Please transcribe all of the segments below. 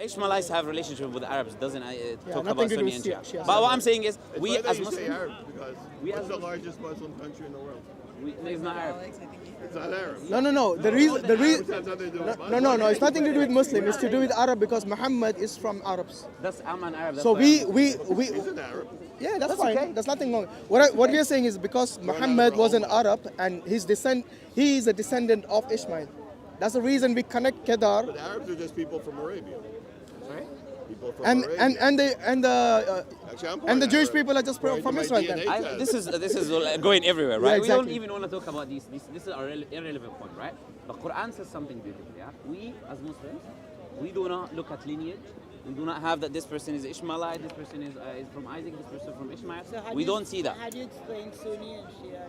Ishmaelites have relationship with Arabs. Doesn't talk nothing about to do Sunni with and Shia. Shia. But what I'm saying is, It's we funny that as you say Muslims, Arab, because what's the largest Muslim country in the world? it's not Arab. It's not Arab. No. The reason. Arabs have nothing to do with Muslims. No. It's nothing to do with Muslim. It's to do with Arab because Muhammad is from Arabs. I'm an Arab. So we. He's an Arab. Yeah, that's fine. Okay. There's nothing wrong. What we are saying is because Muhammad was an Arab and he is a descendant of Ishmael. That's the reason we connect Kedar. But Arabs are just people from Arabia. Sorry? People from And Arabia. the Jewish people are just from Israel. Then. This is going everywhere, right? Yeah, exactly. We don't even want to talk about these. This is an irrelevant point, right? The Quran says something beautiful. Yeah, we as Muslims, we do not look at lineage. We do not have that this person is Ishmaelite, this person is from Isaac, this person from Ishmael. So We don't see that. How do you explain Sunni and Shia?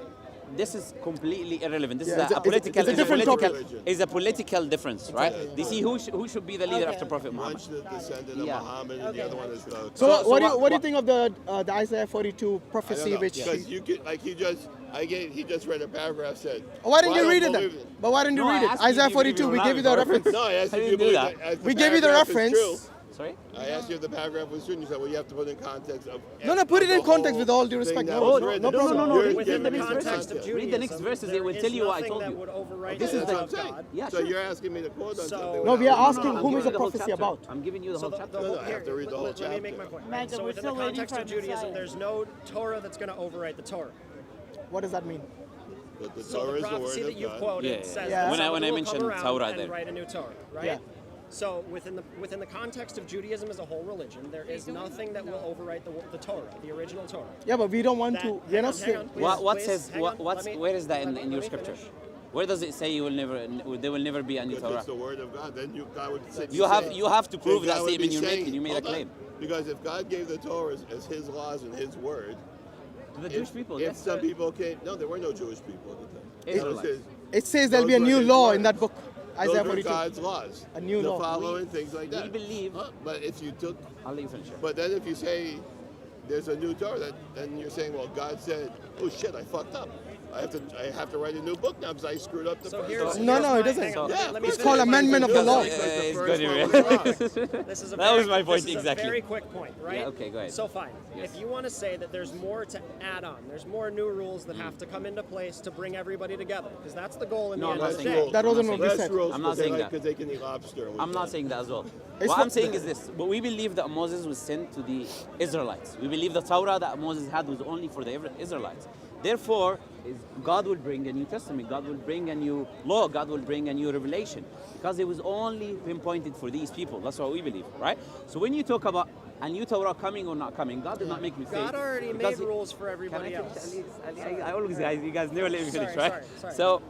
This is completely irrelevant. This Yeah, is it's a political. it's a different topic. Is a political difference, right? They see who should be the leader after Prophet Muhammad. One's the descendant of Yeah. Muhammad, and the other one is the... So what do you think of the Isaiah 42 prophecy, which? Because you could, like he just read a paragraph said. Why didn't "Well, you I read don't it then? believe it." But why didn't you No, I read it? asked you Isaiah if you believe 42. it We or gave you not, the bro. reference. No, I asked I you if didn't you do believe that. that. We gave you the reference. Sorry? I asked you if the paragraph was true, and you said, well, you have to put it in context of... No, put it in the context whole with all due thing respect. that No, was no, written. no problem. You're Within the giving me context of context. Judaism, Read the next verses, it will there tell is you what I nothing told that you. would overwrite This the is law the- of God. Yeah, So sure. you're asking me to quote on So- something. No, we are without- asking I'm whom giving is you the whole prophecy chapter. about. I'm giving you the whole chapter. No, I have to read the whole Let me make chapter. my point. Magda, So we're within the still waiting context for of Judaism, Messiah. there's no Torah that's going to overwrite the Torah. What does that mean? But the So Torah the is the prophecy word that of you God. quoted Yeah. says Yeah. that When I someone will mentioned come around Torah and there. write a new Torah, right? Yeah. So within the context of Judaism as a whole religion, there is nothing that will overwrite the Torah, the original Torah. Yeah, but we don't want That- to. We're not hang on, saying. please, What please, says? hang on, What's? let me- Where is that in let your me scripture? finish. Where does it say there will never be a new If Torah? it's the word of God, then God would say... You have to prove God that would be statement you're saying- making. You made a hold on. claim. Because if God gave the Torah as his laws and his word... To the Jewish people. If Yes. some people came... No, there were no Jewish people at the time. Israelites. Those It says there'll be a were new his law words. in that book, Isaiah Those were 42. God's laws. A new to law. follow and things like that. We believe. But if you took... I'll let you finish it. But then if you say there's a new Torah, then you're saying, well, God said, oh shit, I fucked up. I have to write a new book now because I screwed up the So first here's one. No, here's no, it my- doesn't. hang on, Yeah, let me It's finish called my amendment of the law. It's like the It's first good, one yeah. was wrong. This is a That very, was my point this is exactly. a very quick point, right? Yeah, okay, go ahead. So fine. Yes. If you want to say that there's more to add on, there's more new rules that have to come into place to bring everybody together, because that's the goal in No, the I'm end not of the saying day. that. That wasn't what we Less said. rules I'm not saying that. because they can eat lobster. I'm not saying that as well. It's What what- I'm saying is this. But we believe that Moses was sent to the Israelites. We believe the Torah that Moses had was only for the Israelites. Therefore, God will bring a new testament. God will bring a new law. God will bring a new revelation. Because it was only pinpointed for these people. That's what we believe, right? So when you talk about a new Torah coming or not coming, God did not make mistakes. God already because made rules for Can I everybody finish? else. I always, you guys never let me finish, Sorry, right? sorry. So,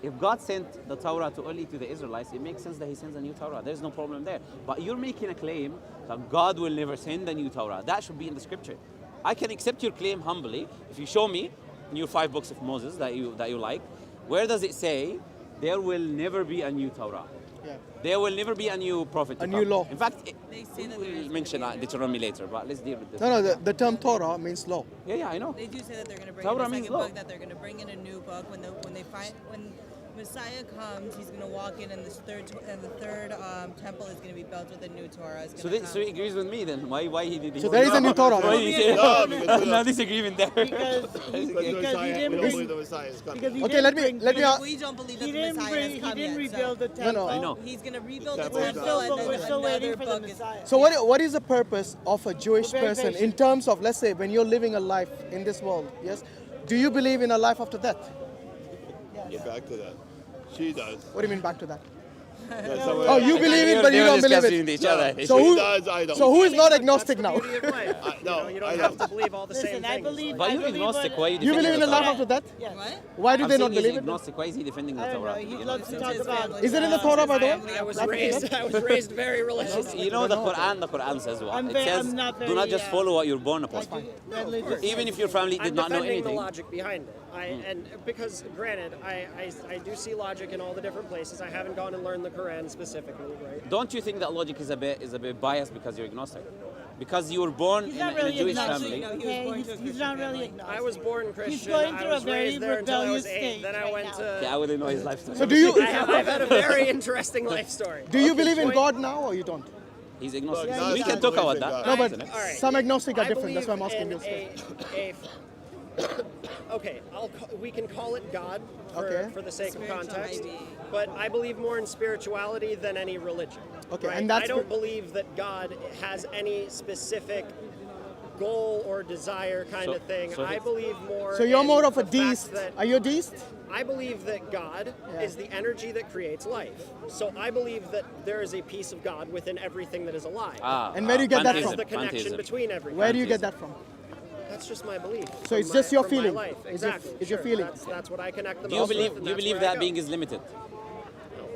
if God sent the Torah only to the Israelites, it makes sense that He sends a new Torah. There's no problem there. But you're making a claim that God will never send a new Torah. That should be in the scripture. I can accept your claim humbly if you show me in your 5 books of Moses that you like. Where does it say there will never be a new Torah? Yeah. There will never be a new prophet. to A new come. law. In fact, They say that we'll mention Deuteronomy later, but let's deal with this. No, the term Torah means law. Yeah, I know. They do say that they're going to bring Torah in a means second law. book. That they're going to bring in a new book when Messiah comes. He's going to walk in, and the third temple is going to be built with a new Torah. So he agrees with me then. Why he did it? So there is a new Torah. Why did he say No, because no disagreement there? Because Because he the Messiah, didn't we don't bring. believe the Messiah is coming. Because he Okay, didn't let me bring- We don't believe that He the didn't Messiah bring. has He come didn't yet. rebuild the No, temple. no. I know. He's going to rebuild the Temple is temple, done. and But then we're still waiting another for the book is. Messiah. So what is the purpose of a Jewish We're very person in patient. terms of, let's say, when you're living a life in this world, yes? Do you believe in a life after death? Get back to that. She does. What do you mean back to that? Oh, Oh, you believe it, but you don't believe it. Each other. So she who- does, I don't. So who is not agnostic That's now? the beauty of life. no, you I don't have don't. to believe all the same Listen, I things. believe. But I you're believe agnostic. what- Why are you You defending believe in the a life Torah? after death? Yes. What? Why do I'm they saying not he's believe it? agnostic. Why is he defending the I don't know. Torah? He You loves to know? talk about. Is it in the Torah, by the way? I was Life after raised. death? I was raised very religious. You know the Quran says what? I'm It very- says, I'm not do very, not just follow what you're born upon. Religious. Even if your family did I'm not know defending the anything. logic behind it. And because, granted, I do see logic in all the different places. I haven't gone and learned the Quran specifically, right? Don't you think that logic is a bit biased because you're agnostic? Because you were born He's in not a really Jewish agnostic. family. No, he was Okay, born to a he's not Christian really family. agnostic. I was born Christian. going I through a was very raised there until I was rebellious 8. stage Then I right went now. to... Okay, I wouldn't know his life story. So do you I've had a very interesting life story. do you believe in Point- God now or you don't? He's agnostic. Look, God We can doesn't talk believe about in that. God. No, but Isn't it? All right. some agnostic are I different. That's why I'm believe asking in you. okay, we can call it God Okay. for the sake of Spiritual context, maybe. but I believe more in spirituality than any religion. Okay, right? and that's I don't believe that God has any specific goal or desire kind So- of thing. so I it's- believe more. So you're in more of a the fact deist. that- Are you a deist? I believe that God Yeah. is the energy that creates life. So I believe that there is a piece of God within everything that is alive. And where do you get that That is from? the connection between everything. Where do you get that from? That's just my belief. So from it's my- just your from my feeling. life. It's your- Exactly. it's your sure. feeling. That's what I connect the Do you most with, believe? and Do you that's believe where I that go. being is limited?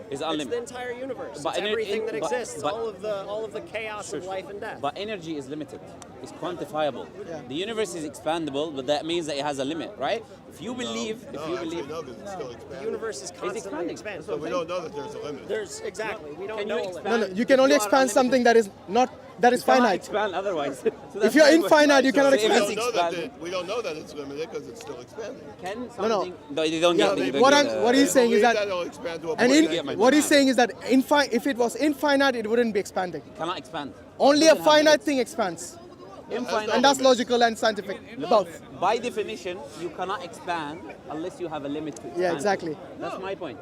Is It's the unlimited. entire universe. But It's everything that but- exists. but- all of the chaos of life and death. But energy is limited. It's quantifiable. Yeah. The universe is expandable, but that means that it has a limit, right? If you believe, No, if you actually, believe, no, because it's still the expanding. universe is constantly expanding. expanding. So we don't know that there's a limit. There's exactly. We don't Can you know. expand? No, no. You can only You are expand something that is not that is you cannot finite. expand otherwise. So If that's you're my point. infinite, you cannot So if we expand. it's don't know that expanding- we don't know that it's limited because it's still expanding. Can No, something? No, you don't Yeah, get. You don't what get I'm- the- what he's saying is Believe that- it'll expand to a And point in, that- what he's saying is that if it was infinite, it wouldn't be expanding. cannot expand. Only a Doesn't have finite limits. thing expands, Infinite. and that's logical and scientific, both. By definition, you cannot expand unless you have a limit to expand. Yeah, exactly. That's my point.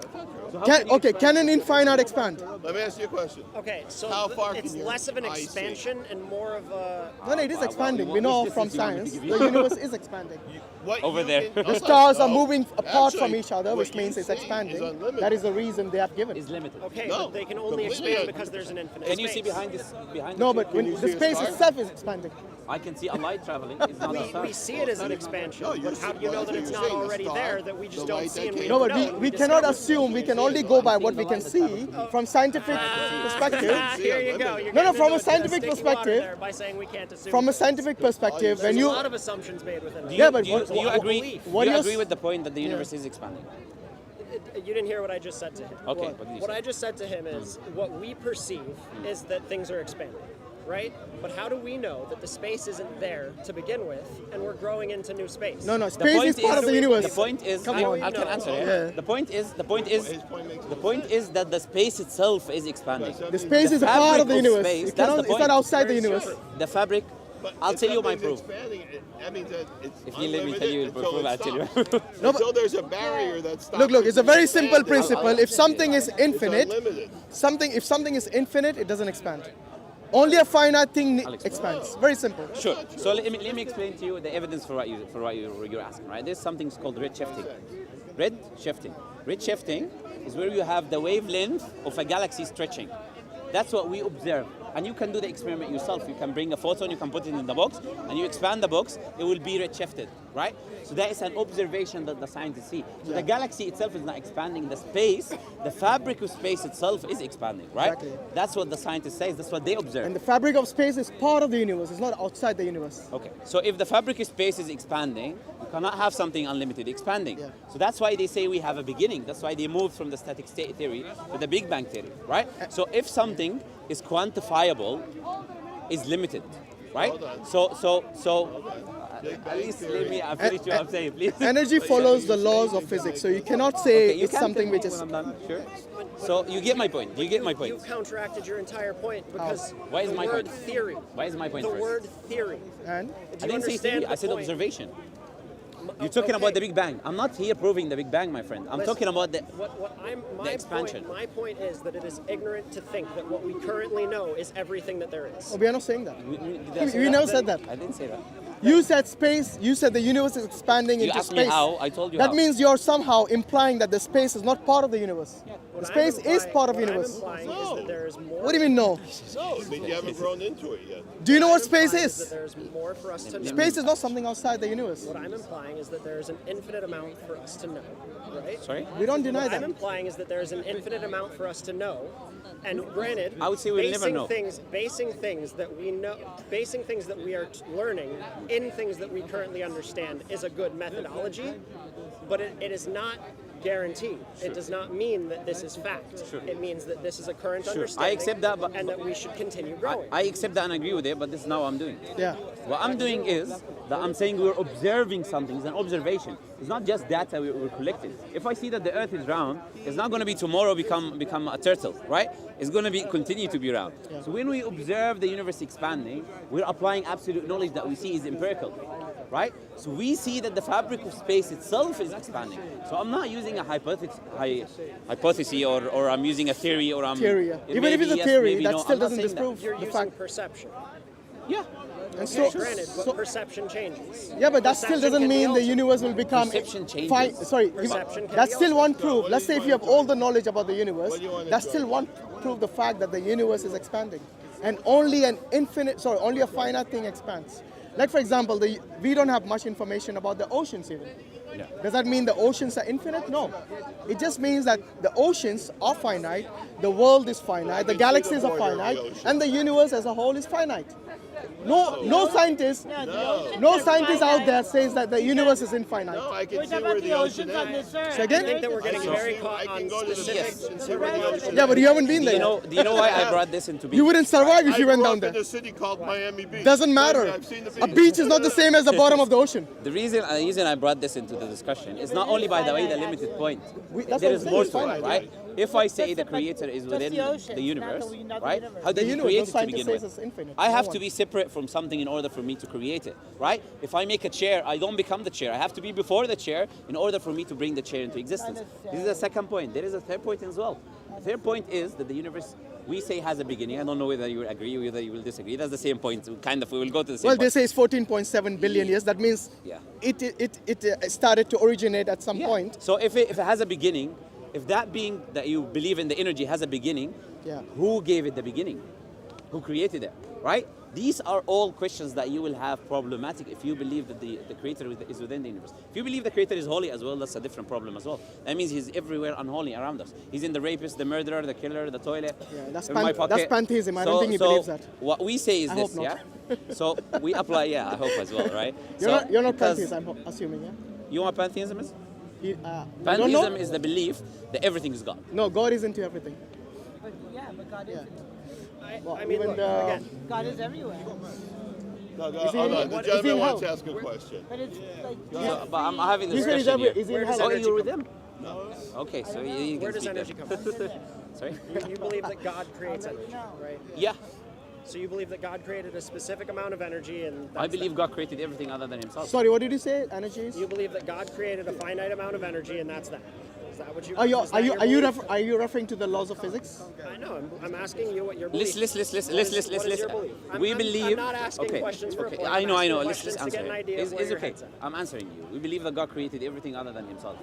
So how Can, you okay, expand? can an infinite expand? Let me ask you a question. Okay, so How far it's can your less of an eye see? expansion and more of a. No, no, it is Well, expanding. what We know statistics from you want me to science give the you? universe is expanding. What Over you there. can- The stars are No. moving apart from Actually, each other, what which you means it's see is expanding. unlimited. That is the reason they have given. Is limited. Okay, No, but they can only completely expand un- because there's an infinite Can you see space. behind this? Behind No, this but tree? when you the see a space star? itself is expanding. I can see a light traveling. It's not a star. We see it as an expansion, No, you but see- how do you well, know that's that what it's you're not saying, the already star, there that we just the don't light see that and we came- No, don't but know? we cannot assume. We can only go by what we can see from scientific perspective. Here you go. You're No, no, getting from into a scientific sticky water perspective- there by saying we can't assume From a things. scientific perspective, when There's you a lot of assumptions made within Do it. you, Yeah, but do you, what- do you what- agree? belief. Do what you you're agree s- with the point that the universe is expanding? You didn't hear what I just said to him. Okay, What, what did you what say? I just said to him is what we perceive is that things are expanding, right? But how do we know that the space isn't there to begin with and we're growing into new space? no, no, The space point is part of the is- universe. The point is, Come I, on. I can answer it. Yeah. The point is, His point makes the point is that the space itself is expanding. The space The is a part of the fabric of universe. space, It that's cannot, the it's not point. outside the Very universe. true. The fabric. But I'll if tell you my something's proof. expanding, that means that it's If you let me tell you, unlimited proof, until I'll it tell you. stops. No, but- Until there's a barrier that stops. Look, it's a very simple Expanding. principle. If something is It's infinite, unlimited. if something is infinite, it doesn't expand. Only a finite thing I'll explain. expands. Very simple. Sure. So let me explain to you the evidence for what you're asking. Right? There's something called red shifting. Red shifting. Red shifting is where you have the wavelength of a galaxy stretching. That's what we observe. And you can do the experiment yourself. You can bring a photon, you can put it in the box, and you expand the box, it will be redshifted, right? So that is an observation that the scientists see. So the galaxy itself is not expanding. The space, the fabric of space itself is expanding, right? Exactly. That's what the scientist says. That's what they observe. And the fabric of space is part of the universe. It's not outside the universe. Okay, so if the fabric of space is expanding, you cannot have something unlimited expanding. Yeah. So that's why they say we have a beginning. That's why they moved from the static state theory to the Big Bang theory, right? So if something is quantifiable, is limited, right? Hold on. Big At Bang least let theory. me finish what I'm saying, please. Energy follows the laws of physics, so you cannot say Okay, you it's can something tell which me is. when I'm done, sure. So you get my point. You get my You point. counteracted your entire point because Why is the my word point? theory. Why is my point The first? word theory. And Do I you didn't say understand theory. the I said point? observation. You're talking about the Big Bang. I'm not here proving the Big Bang, my friend. I'm Listen, talking about the. My expansion. Point, my point is that it is ignorant to think that what we currently know is everything that there is. oh, we are not saying that. Did I say We that? never said that. I didn't say that. You said space. You said the universe is expanding You into asked space. me how. I told you That how. means you're somehow implying that the space is not part of the universe. What The space I'm is part of the what universe. I'm implying is that there is more. What do you mean no? No, I mean, you haven't grown into it yet. Do you know what I'm space implying is? that there's more for us to know. Space is not something outside the universe. What I'm implying is that there is an infinite amount for us to know, right? Sorry? We don't deny What I'm that. implying is that there is an infinite amount for us to know, and granted, I would say we'll never know. basing things that we know, basing things that we are learning in things that we currently understand is a good methodology, but it is not guaranteed. It does not mean that this is fact. It means that this is a current understanding. I accept that, but- and that we should continue growing. I accept that and agree with it, but this is not what I'm doing. Yeah. What I'm doing is That I'm saying we're observing something. It's an observation. It's not just data we're collecting. If I see that the Earth is round, it's not going to be tomorrow become a turtle, right? It's going to be continue to be round. So when we observe the universe expanding, we're applying absolute knowledge that we see is empirical, right? So we see that the fabric of space itself is expanding. So I'm not using a hypothesis or I'm using a theory or I'm Theory, yeah. Even if it's a yes, theory, maybe that no. still I'm not doesn't saying that. disprove You're the using fact. perception. Yeah. And Okay, granted, but perception changes. Yeah, but that still Perception doesn't can be mean the altered. universe will become Perception changes. fine. Sorry, Perception can that's be still altered. one proof. Let's say if you have all the knowledge about the universe, What do you wanna that's do? still one proof the fact that the universe is expanding, and only only a finite thing expands. Like for example, we don't have much information about the oceans even. Yeah. Does that mean the oceans are infinite? No. It just means that the oceans are finite, the world is finite, the galaxies are finite, and the universe as a whole is finite. No scientist out there says that the universe is infinite. No, I We're can see talking where about the the ocean oceans on is. this earth. So again? I think that we're getting very I caught can on go to the specifics. beach and see where the ocean Yeah, but you haven't been Do there. you know why I brought this into being? You wouldn't survive if you I went grew down up in there. a city called Miami Beach. Doesn't matter. I've seen the A beach is not the same as the bottom of the ocean. The reason I brought this into the discussion is not only by the way the limited point. That's There what is I'm more saying, to it's it, finite. right? If I say Just the the- creator is just within the oceans, the not universe, the right? universe. How The did he universe, create no it to scientist begin says with? it's infinite. I No have one. to be separate from something in order for me to create it, right? If I make a chair, I don't become the chair. I have to be before the chair in order for me to bring the chair into existence. This is the second point. There is a third point as well. The third point is that the universe, we say, has a beginning. I don't know whether you will agree or whether you will disagree. That's the same point. Kind of, we will go to the same Well, point. they say it's 14.7 billion years. That means Yeah. it started to originate at some Yeah. point. So if it has a beginning, if that being that you believe in the energy has a beginning, Yeah. who gave it the beginning? Who created it, right? These are all questions that you will have problematic if you believe that the creator is within the universe. If you believe the creator is holy as well, that's a different problem as well. That means he's everywhere unholy around us. He's in the rapist, the murderer, the killer, the toilet. Yeah, that's in my that's pocket. pantheism. I don't think he believes that. What we say is I this, hope not. yeah? So we apply, yeah, I hope as well, right? You're not because- pantheist, I'm assuming, yeah? You know what pantheism is? You don't know? Pantheism is the belief that everything is God. No, God is into everything. But yeah, but God is. Well, I mean, even look, the- again, God is everywhere. No, Is he hold in- on. The is he gentleman in wants hell? to ask a question. But it's like. So, but I'm having this He said he's discussion everywhere. here. Is he in Where does hell? Oh, energy you're with come them? Okay, so you where can does speak energy then. come from? Sorry? You believe that God creates energy, right? Yeah, So you believe that God created a specific amount of energy, and I believe God created everything other than Himself. Sorry, what did you say? Energy is? you believe that God created a finite amount of energy, and that's that. Is that what you? Are you is that your belief? are you referring to the laws of physics? I know. I'm asking you what your belief. Listen. What is your belief? We believe. I'm not asking okay, questions for a okay. point. I I'm know. asking Let's questions just to answer get an it. idea of where It's your okay. head's at. I'm answering you. We believe that God created everything other than Himself.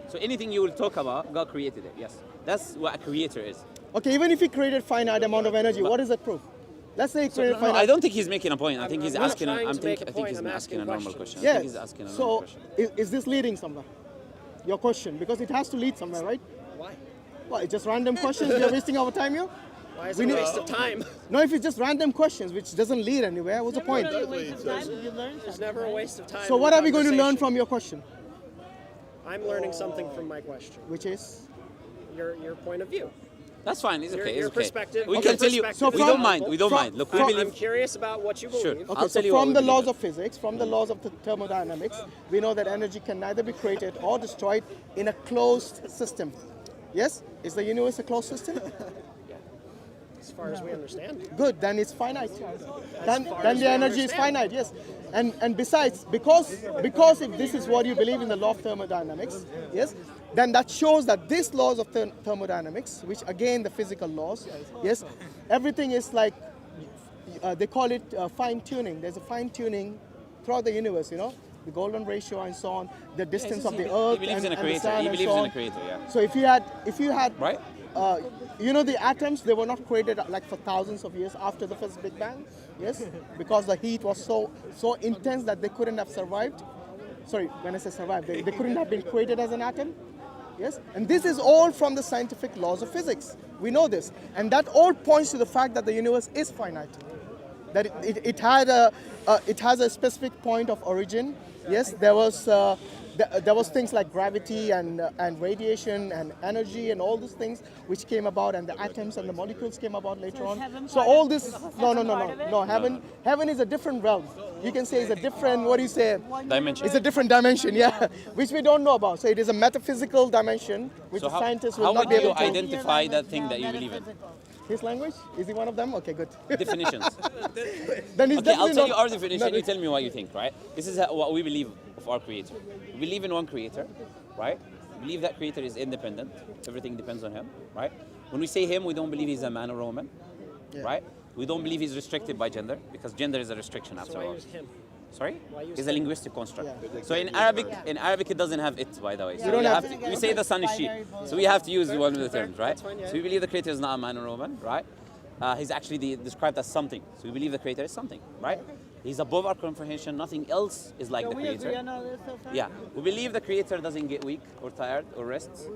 So anything you will talk about, God created it. Yes, that's what a creator is. Okay, even if he created finite amount of energy, what is that proof? Let's say he created No, finite. I don't think he's making a point. I think he's I'm not asking. trying I to make a think point, he's I'm asking a asking normal questions. question. I Yeah. think he's asking a normal So question. is this leading somewhere? Your question, because it has to lead somewhere, right? Why? What? It's just random questions. We are wasting our time here. Why is We it a need- waste of time? No, if it's just random questions which doesn't lead anywhere, what's the point? Never really a waste of time. You learn There's something. never a waste of time. So in what the are we going to learn conversation. from your question? I'm learning something from my question. Which is? Your point of view. That's fine. It's okay. Your it's okay. perspective. We your can tell you. perspective So We is don't from- mind. We don't from- mind. Look, we from- I'm believe. curious about what you believe. Sure. Okay, I'll so tell you what from we the believe laws in. of physics, from the laws of the thermodynamics, we know that energy can neither be created or destroyed in a closed system. Yes? Is the universe a closed system? As far as we understand. Good, then it's finite. Then the energy is finite, yes. And besides, because if this is what you believe in the law of thermodynamics, yes, then that shows that these laws of thermodynamics, which again the physical laws, yes, everything is like, they call it fine tuning. There's a fine tuning throughout the universe, you know, the golden ratio and so on, the distance of the earth He believes and in a and the creator. sun He and believes so in on. a creator. Yeah. So if you had Right. you know, the atoms, they were not created like for thousands of years after the first Big Bang, yes, because the heat was so intense that they couldn't have survived. Sorry, when I say survived, they couldn't have been created as an atom, yes. And this is all from the scientific laws of physics. We know this, and that all points to the fact that the universe is finite. That it has a specific point of origin. Yes, there was things like gravity and radiation and energy and all these things which came about, and the atoms and the molecules came about later So is on. heaven So part all of- this is heaven part of it? no, heaven is a different realm. you can say is a different, what do you say? Dimension. It's a different dimension, yeah, which we don't know about. So it is a metaphysical dimension, which So the scientists will how not would be you able to. identify that thing that you believe in? His language? Is he one of them? Okay, good. Definitions. Then he's Okay, I'll definitely tell you not- our definition. no, You tell me what you think, right? This is what we believe of our creator. We believe in one creator, right? We believe that creator is independent. Everything depends on him, right? When we say him, we don't believe he's a man or a woman, right? We don't believe he's restricted by gender, because gender is a restriction So after why all. use him? Sorry? Why use It's a him? linguistic construct. Yeah. So in Arabic it doesn't have it, by the way. So don't we have have to, we say the sun is she. So we have to use one of the terms, right? That's fine, yeah. So we believe the creator is not a man or a woman, right? He's actually described as something. So we believe the creator is something, right? He's above our comprehension. Nothing else is like So the we agree creator. on all this so far? Yeah, we believe the creator doesn't get weak or tired or rests.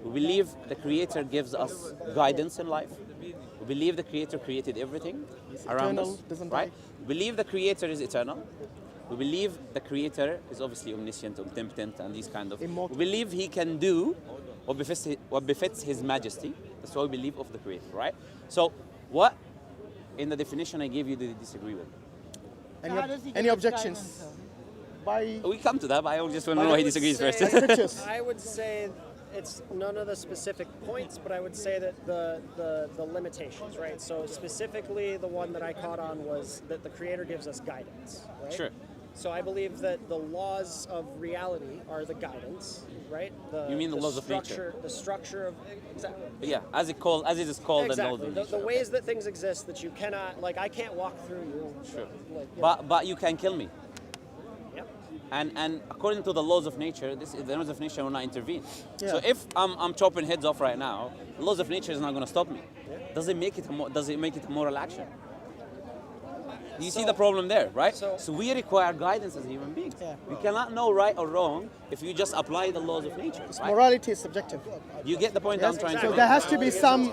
We believe the creator gives us guidance in life. We believe the creator created everything around eternal, us, doesn't right? die. We believe the creator is eternal. We believe the creator is obviously omniscient, omnipotent, and these kind of. Immortal. We believe he can do what befits his majesty. That's what we believe of the creator, right? So, what in the definition I gave you do you disagree with? Any, How does he any give us objections? guidance, By We come to that, but I just want to know why he disagrees first. scriptures. I would say it's none of the specific points, but I would say that the limitations, right? So specifically, the one that I caught on was that the Creator gives us guidance, right? Sure. So I believe that the laws of reality are the guidance, right? You mean the laws of nature? structure, the structure of exactly. Yeah, as it is called Exactly. the laws of The nature. ways that things exist that you cannot, like, I can't walk through you. Sure. Like, you know, But you can kill me. yep. And according to the laws of nature, the laws of nature will not intervene. Yeah. So if I'm chopping heads off right now, the laws of nature is not going to stop me. Does it make it a moral action? You see the problem there, right? So- We require guidance as human beings. Yeah. We cannot know right or wrong if you just apply the laws of nature. Right? Morality is subjective. You get the point I'm trying to So make. there has to be some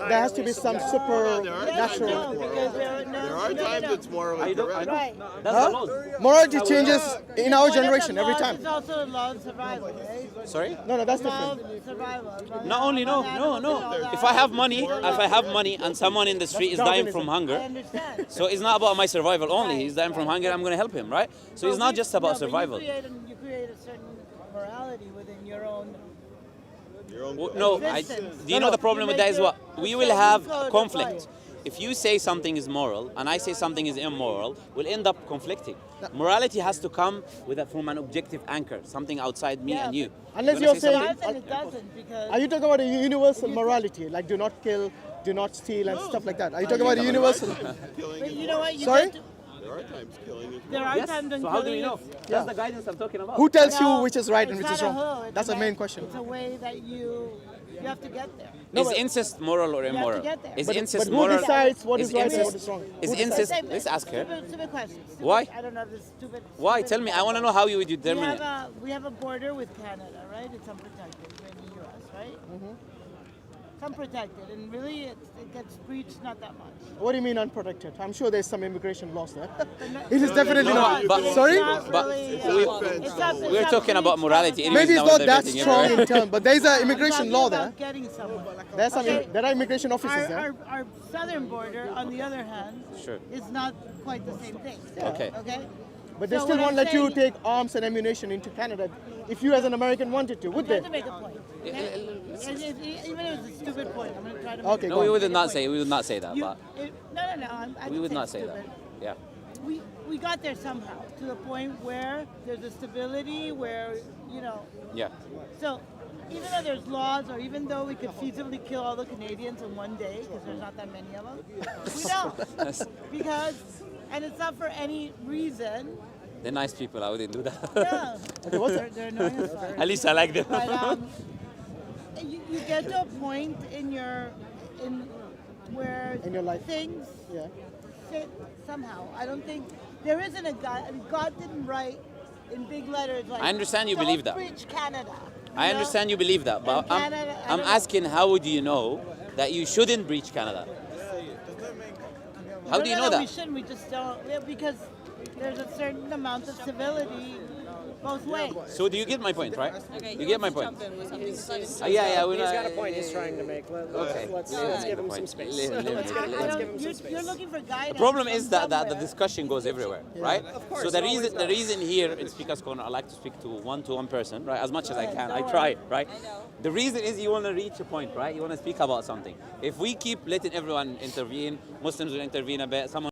supernatural. No, because There are times it's morally correct. Right. That's the laws. Morality changes in our One of the generation every laws time. is also a law of survival, right? Sorry? No, that's Law different. of survival. Not only no. If I have money and someone in the street is dying from I hunger, understand. so it's not about my survival only. He's dying from hunger, I'm going to help him, right? So it's not just about survival. You create a certain morality within your own. Your own Well, no, Existence. do you know the problem You with make that is your- what? We a will certain have code of conflict. life. If you say something is moral and I say something is immoral, we'll end up conflicting. Morality has to come from an objective anchor, something outside me Yeah, and you. Unless You you're wanna say saying- something? It doesn't because. Are you talking about a universal morality, like do not kill, do not steal, and stuff like that? Are you talking about a universal? Killing But is you know what? You Sorry? get to- There are times killing is There are Yes. times when So how do killing we know? is- That's the guidance I'm talking about. Who tells you No, which is right and it's which is not a wrong? who, it's That's a the main way- question. It's a way that you have to get there. Is incest moral or have to immoral? get there. Is But incest who moral? decides what is right and incest- what is wrong? Is Who decides? incest? Same- Let's ask her. Stupid question. Stupid- Why? I don't know this stupid. Why? stupid Tell me. I question. want to know how you would We determine have it. we have a border with Canada, right? It's unprotected here in the U.S., right? It's unprotected, and really it gets breached not that much. What do you mean unprotected? I'm sure there's some immigration laws there. But It is definitely No, not. but- Sorry? but we're talking about morality. Anyways, Maybe it's now not they're that betting strong everywhere. in terms, but there is an immigration law there. Getting somewhere. There's some. Okay. There are immigration officers Our, there. our southern border, on the other hand, Sure. is not quite the same thing. Okay. Okay. But they So still what won't I'm let you saying- take arms and ammunition into Canada if you as an American wanted to, would I'm they? trying to make a point. Okay? Even if it's a stupid point, I'm going to try to make Okay, a No, go we on. would not say. We would not say that. You, But no. I we didn't would not it's say that. stupid. Yeah. We got there somehow to the point where there's a stability where, Yeah. so even though there's laws or even though we could feasibly kill all the Canadians in one day, because there's not that many of them, we don't. Because, and it's not for any reason, They're nice people. I wouldn't do that. no. Okay, what's They're annoying as fuck. At least I like them. But you get to a point in where In your life. things Yeah. fit somehow. I don't think there isn't a God. I mean, God didn't write in big letters like. I understand you "Don't believe that. Preach Canada. I understand you believe that, but And Canada, I I'm don't know. asking how would you know that you shouldn't breach Canada? How do you know We that? shouldn't. We just don't. Yeah, because there's a certain amount of civility both ways. So do you get my point, right? Okay, You he get my wants to point. jump in with something. He's Yeah, got a point he's trying to make. Okay. Let's give him some space. Let him Let's give him some space. You're looking for guidance. The problem is that the somewhere. discussion goes everywhere, right? Of course, So the it always reason the does. reason here in Speaker's Corner, I like to speak to one person, right? As much as I can. I don't try, worry. right? I know. The reason is you want to reach a point, right? You want to speak about something. If we keep letting everyone intervene, Muslims will intervene a bit, someone